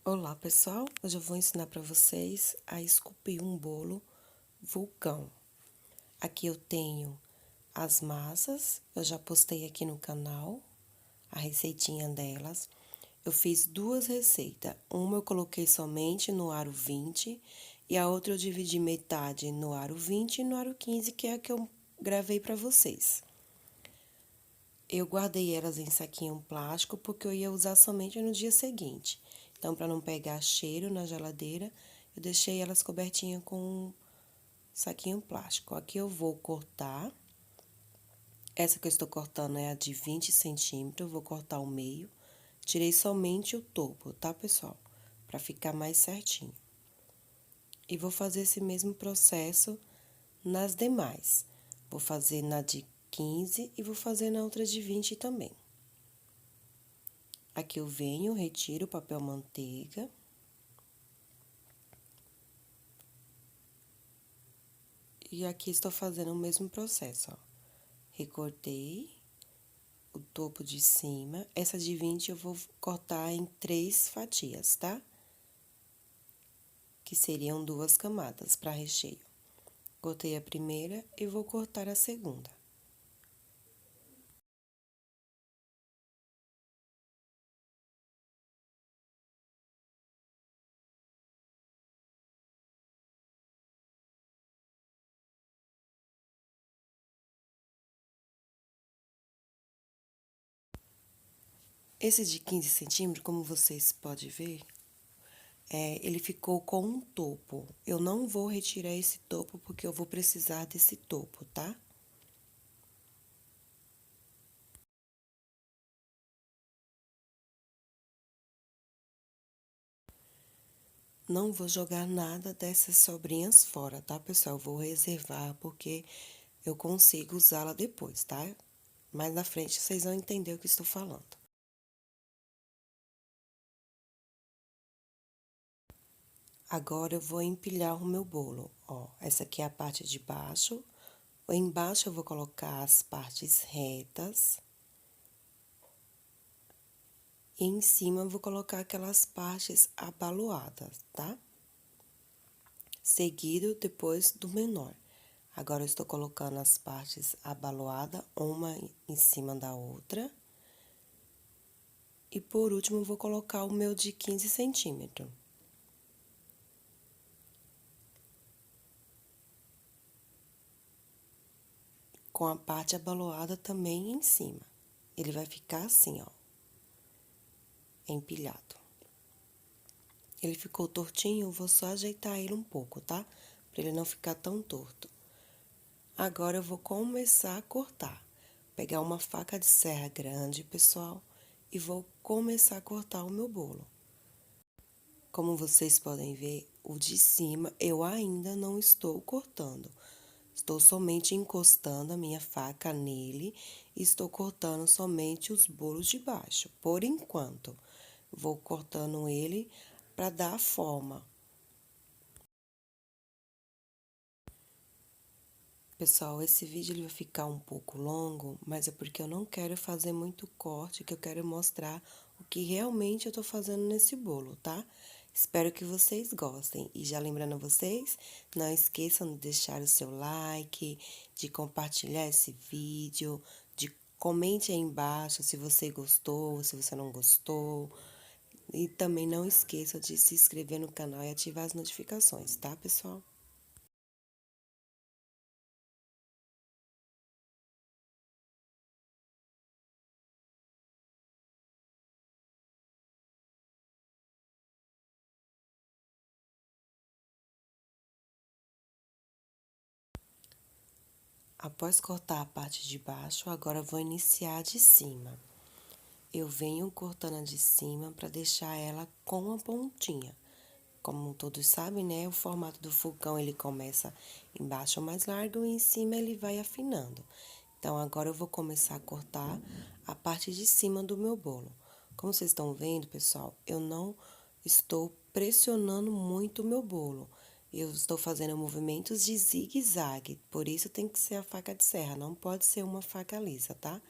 Olá pessoal, hoje eu vou ensinar para vocês a esculpir um bolo vulcão. Aqui eu tenho as massas, eu já postei aqui no canal a receitinha delas. Eu fiz duas receitas, uma eu coloquei somente no aro 20 e a outra eu dividi metade no aro 20 e no aro 15, que é a que eu gravei para vocês. Eu guardei elas em saquinho plástico porque eu ia usar somente no dia seguinte. Então, para não pegar cheiro na geladeira, eu deixei elas cobertinhas com um saquinho plástico. Aqui eu vou cortar. Essa que eu estou cortando é a de 20 centímetros, eu vou cortar o meio. Tirei somente o topo, tá, pessoal? Para ficar mais certinho. E vou fazer esse mesmo processo nas demais. Vou fazer na de 15 e vou fazer na outra de 20 também. Aqui eu venho, retiro o papel manteiga. E aqui estou fazendo o mesmo processo, ó. Recortei o topo de cima. Essa de 20 eu vou cortar em 3 fatias, tá? Que seriam 2 camadas para recheio. Cortei a primeira e vou cortar a segunda. Esse de 15 centímetros, como vocês podem ver, ele ficou com um topo. Eu não vou retirar esse topo porque eu vou precisar desse topo, tá? Não vou jogar nada dessas sobrinhas fora, tá, pessoal? Eu vou reservar porque eu consigo usá-la depois, tá? Mais na frente vocês vão entender o que estou falando. Agora eu vou empilhar o meu bolo, ó. Essa aqui é a parte de baixo. Embaixo eu vou colocar as partes retas. E em cima eu vou colocar aquelas partes abaloadas, tá? Seguido depois do menor. Agora eu estou colocando as partes abaloadas, uma em cima da outra. E por último, eu vou colocar o meu de 15 centímetros. Com a parte abaloada também em cima. Ele vai ficar assim, ó, empilhado. Ele ficou tortinho, eu vou só ajeitar ele um pouco, tá? Pra ele não ficar tão torto. Agora, eu vou começar a cortar. Pegar uma faca de serra grande, pessoal, e vou começar a cortar o meu bolo. Como vocês podem ver, o de cima eu ainda não estou cortando. Estou somente encostando a minha faca nele e estou cortando somente os bolos de baixo. Por enquanto, vou cortando ele para dar a forma. Pessoal, esse vídeo ele vai ficar um pouco longo, mas é porque eu não quero fazer muito corte, que eu quero mostrar o que realmente eu tô fazendo nesse bolo, tá? Espero que vocês gostem. E já lembrando a vocês, não esqueçam de deixar o seu like, de compartilhar esse vídeo, de comente aí embaixo se você gostou, se você não gostou. E também não esqueça de se inscrever no canal e ativar as notificações, tá, pessoal? Após cortar a parte de baixo, agora eu vou iniciar a de cima. Eu venho cortando a de cima para deixar ela com a pontinha. Como todos sabem, né, o formato do vulcão ele começa embaixo mais largo e em cima ele vai afinando. Então, agora eu vou começar a cortar a parte de cima do meu bolo. Como vocês estão vendo, pessoal, eu não estou pressionando muito o meu bolo. Eu estou fazendo movimentos de zigue-zague, por isso tem que ser a faca de serra, não pode ser uma faca lisa, tá?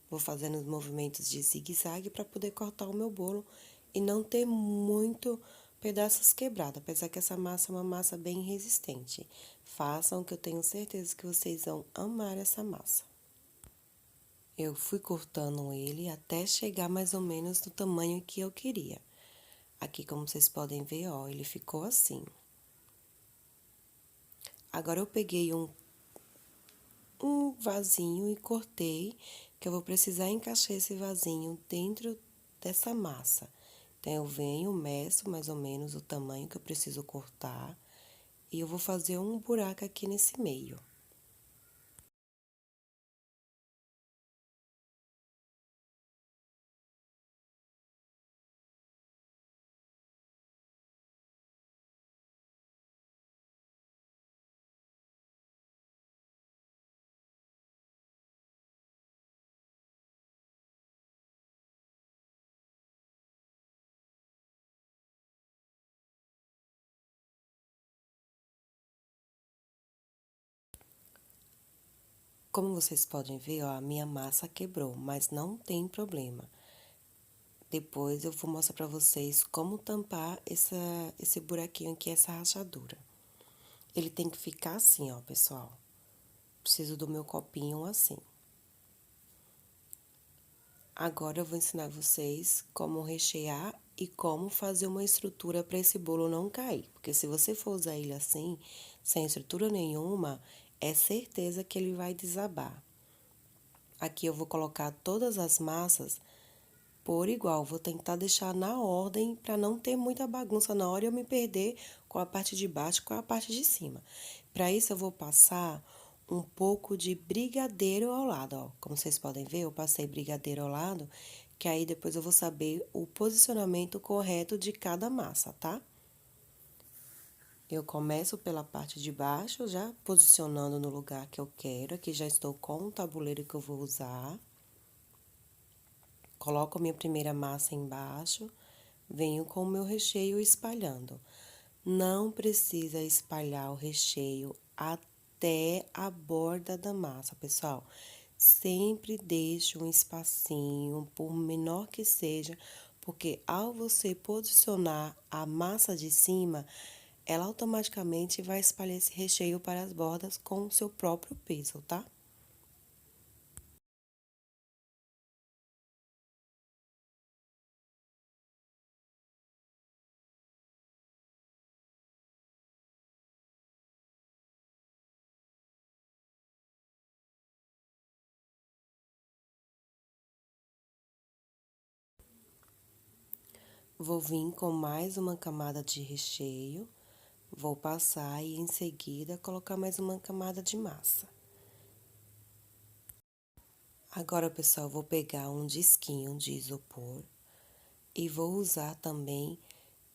Vou fazendo os movimentos de zigue-zague para poder cortar o meu bolo e não ter muito pedaços quebrados, apesar que essa massa é uma massa bem resistente. Façam, que eu tenho certeza que vocês vão amar essa massa. Eu fui cortando ele até chegar mais ou menos do tamanho que eu queria. Aqui, como vocês podem ver, ó, ele ficou assim. Agora, eu peguei um vasinho e cortei, que eu vou precisar encaixar esse vasinho dentro dessa massa. Então, eu venho, meço mais ou menos o tamanho que eu preciso cortar e eu vou fazer um buraco aqui nesse meio. Como vocês podem ver, ó, a minha massa quebrou, mas não tem problema. Depois eu vou mostrar pra vocês como tampar esse buraquinho aqui, essa rachadura. Ele tem que ficar assim, ó, pessoal. Preciso do meu copinho assim. Agora eu vou ensinar vocês como rechear e como fazer uma estrutura para esse bolo não cair. Porque se você for usar ele assim, sem estrutura nenhuma, é certeza que ele vai desabar. Aqui eu vou colocar todas as massas por igual. Vou tentar deixar na ordem para não ter muita bagunça na hora e eu me perder com a parte de baixo e com a parte de cima. Para isso eu vou passar um pouco de brigadeiro ao lado, ó. Como vocês podem ver, eu passei brigadeiro ao lado, que aí depois eu vou saber o posicionamento correto de cada massa, tá? Eu começo pela parte de baixo, já posicionando no lugar que eu quero. Aqui já estou com o tabuleiro que eu vou usar. Coloco a minha primeira massa embaixo, venho com o meu recheio espalhando. Não precisa espalhar o recheio até a borda da massa, pessoal. Sempre deixe um espacinho, por menor que seja, porque ao você posicionar a massa de cima, ela automaticamente vai espalhar esse recheio para as bordas com o seu próprio peso, tá? Vou vir com mais uma camada de recheio, vou passar e em seguida colocar mais uma camada de massa. Agora, pessoal, vou pegar um disquinho de isopor e vou usar também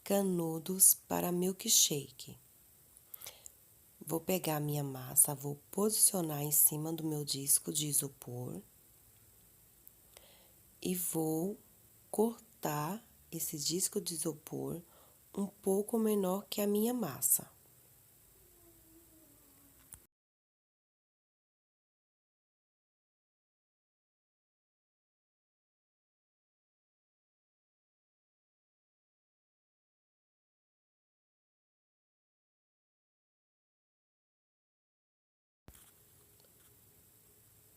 canudos para milkshake. Vou pegar a minha massa, vou posicionar em cima do meu disco de isopor e vou cortar esse disco de isopor um pouco menor que a minha massa.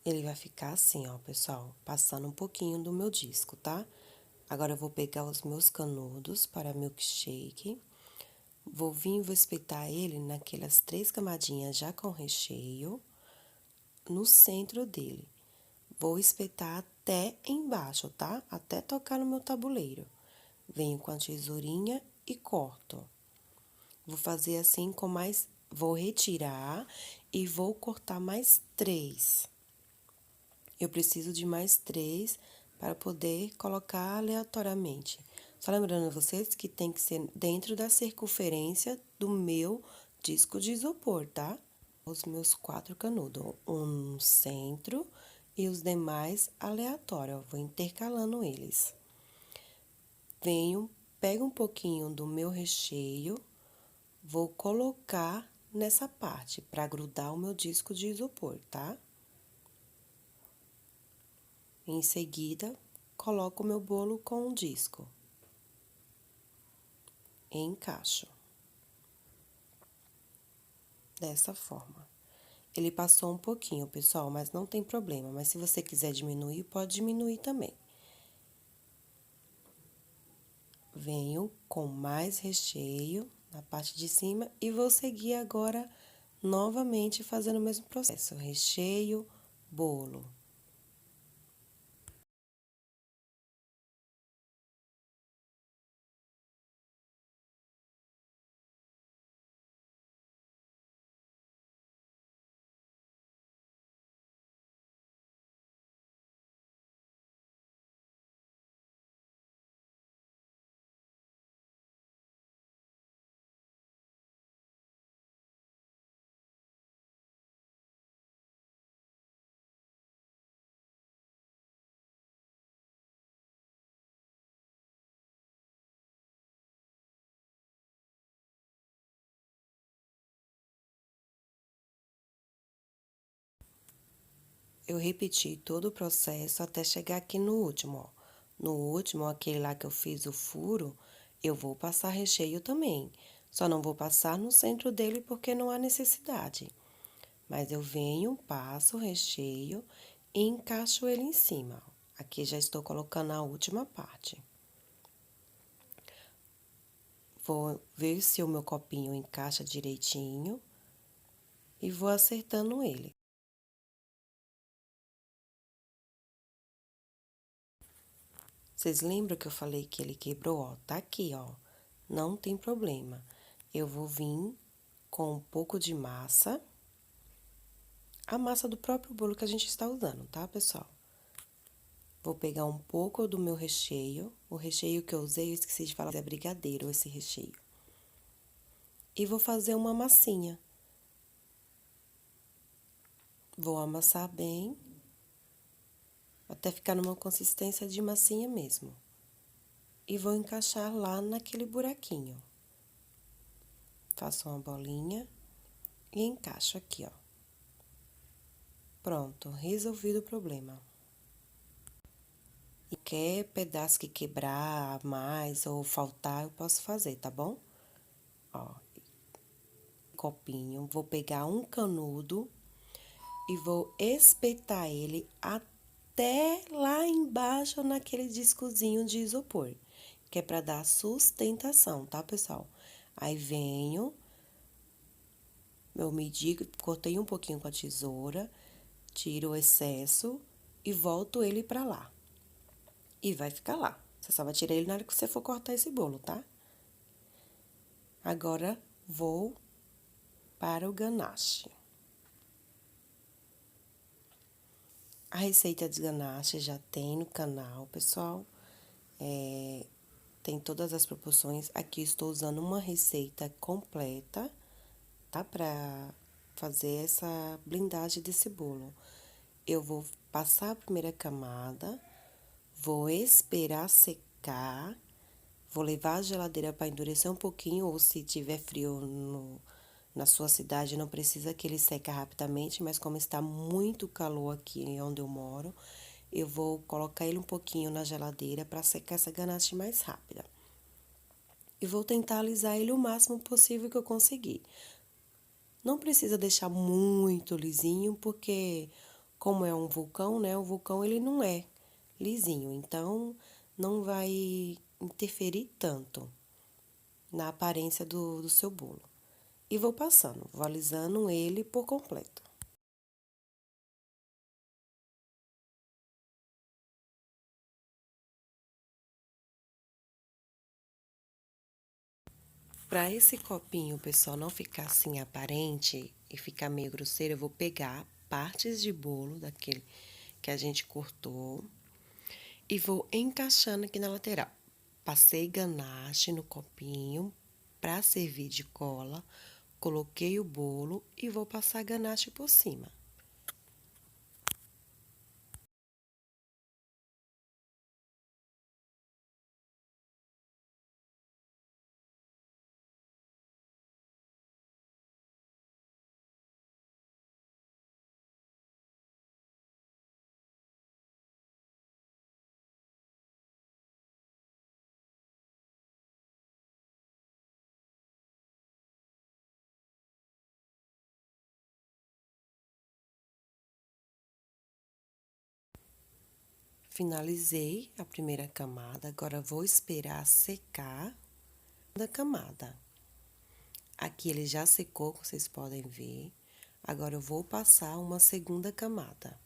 Ele vai ficar assim, ó, pessoal, passando um pouquinho do meu disco, tá? Agora, eu vou pegar os meus canudos para milkshake. Vou vir e vou espetar ele naquelas 3 camadinhas já com recheio, no centro dele. Vou espetar até embaixo, tá? Até tocar no meu tabuleiro. Venho com a tesourinha e corto. Vou fazer assim com mais... Vou retirar e vou cortar mais 3. Eu preciso de mais 3 para poder colocar aleatoriamente. Só lembrando a vocês que tem que ser dentro da circunferência do meu disco de isopor, tá? Os meus 4 canudos, um no centro e os demais aleatório, vou intercalando eles. Venho, pego um pouquinho do meu recheio, vou colocar nessa parte para grudar o meu disco de isopor, tá? Em seguida, coloco o meu bolo com o disco. encaixo. Dessa forma. Ele passou um pouquinho, pessoal, mas não tem problema. Mas se você quiser diminuir, pode diminuir também. Venho com mais recheio na parte de cima e vou seguir agora novamente fazendo o mesmo processo. Recheio, bolo. Eu repeti todo o processo até chegar aqui no último, ó. No último, aquele lá que eu fiz o furo, eu vou passar recheio também. Só não vou passar no centro dele porque não há necessidade. Mas eu venho, passo o recheio e encaixo ele em cima. Aqui já estou colocando a última parte. Vou ver se o meu copinho encaixa direitinho e vou acertando ele. Vocês lembram que eu falei que ele quebrou? Ó, tá aqui, ó. Não tem problema. Eu vou vir com um pouco de massa. A massa do próprio bolo que a gente está usando, tá, pessoal? Vou pegar um pouco do meu recheio. O recheio que eu usei, eu esqueci de falar, é brigadeiro esse recheio. E vou fazer uma massinha. Vou amassar bem, até ficar numa consistência de massinha mesmo. E vou encaixar lá naquele buraquinho. Faço uma bolinha e encaixo aqui, ó. Pronto, resolvido o problema. E qualquer pedaço que quebrar mais ou faltar, eu posso fazer, tá bom? Ó, copinho, vou pegar um canudo e vou espetar ele até lá embaixo naquele discozinho de isopor, que é pra dar sustentação, tá, pessoal? Aí venho, eu medi, cortei um pouquinho com a tesoura, tiro o excesso e volto ele pra lá. E vai ficar lá. Você só vai tirar ele na hora que você for cortar esse bolo, tá? Agora, vou para o ganache. A receita de ganache já tem no canal, pessoal. Tem todas as proporções. Aqui estou usando uma receita completa, tá? Pra fazer essa blindagem desse bolo. Eu vou passar a primeira camada, vou esperar secar, vou levar à geladeira para endurecer um pouquinho, ou se tiver frio na sua cidade, não precisa que ele seque rapidamente, mas como está muito calor aqui onde eu moro, eu vou colocar ele um pouquinho na geladeira para secar essa ganache mais rápida. E vou tentar alisar ele o máximo possível que eu conseguir. Não precisa deixar muito lisinho, porque como é um vulcão, né? O vulcão ele não é lisinho, então não vai interferir tanto na aparência do seu bolo. E vou passando, vou alisando ele por completo. Para esse copinho, pessoal, não ficar assim aparente e ficar meio grosseiro, eu vou pegar partes de bolo daquele que a gente cortou e vou encaixando aqui na lateral. Passei ganache no copinho para servir de cola, coloquei o bolo e vou passar ganache por cima. Finalizei a primeira camada, agora vou esperar secar a camada. Aqui ele já secou, como vocês podem ver. Agora eu vou passar uma segunda camada.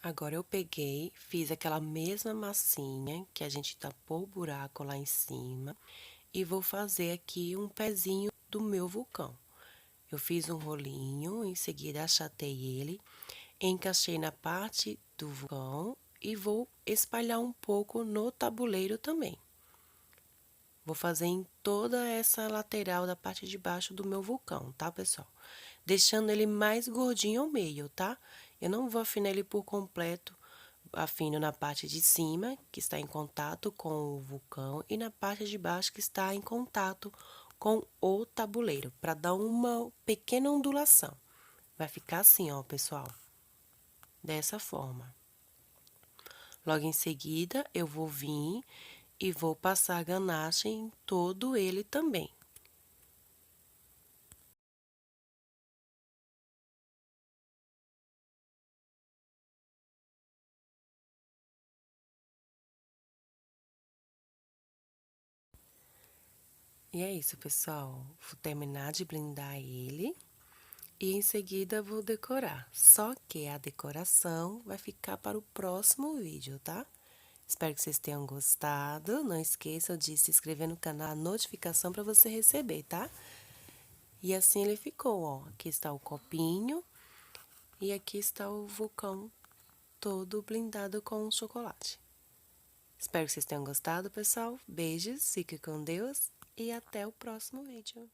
Agora, eu peguei, fiz aquela mesma massinha que a gente tapou o buraco lá em cima e vou fazer aqui um pezinho do meu vulcão. Eu fiz um rolinho, em seguida achatei ele, encaixei na parte do vulcão e vou espalhar um pouco no tabuleiro também. Vou fazer em toda essa lateral da parte de baixo do meu vulcão, tá, pessoal? Deixando ele mais gordinho ao meio, tá? Eu não vou afinar ele por completo, afino na parte de cima, que está em contato com o vulcão, e na parte de baixo, que está em contato com o tabuleiro, para dar uma pequena ondulação. Vai ficar assim, ó, pessoal, dessa forma. Logo em seguida, eu vou vir e vou passar ganache em todo ele também. E é isso, pessoal. Vou terminar de blindar ele e em seguida vou decorar. Só que a decoração vai ficar para o próximo vídeo, tá? Espero que vocês tenham gostado. Não esqueçam de se inscrever no canal, a notificação para você receber, tá? E assim ele ficou, ó. Aqui está o copinho e aqui está o vulcão todo blindado com chocolate. Espero que vocês tenham gostado, pessoal. Beijos, fique com Deus e até o próximo vídeo.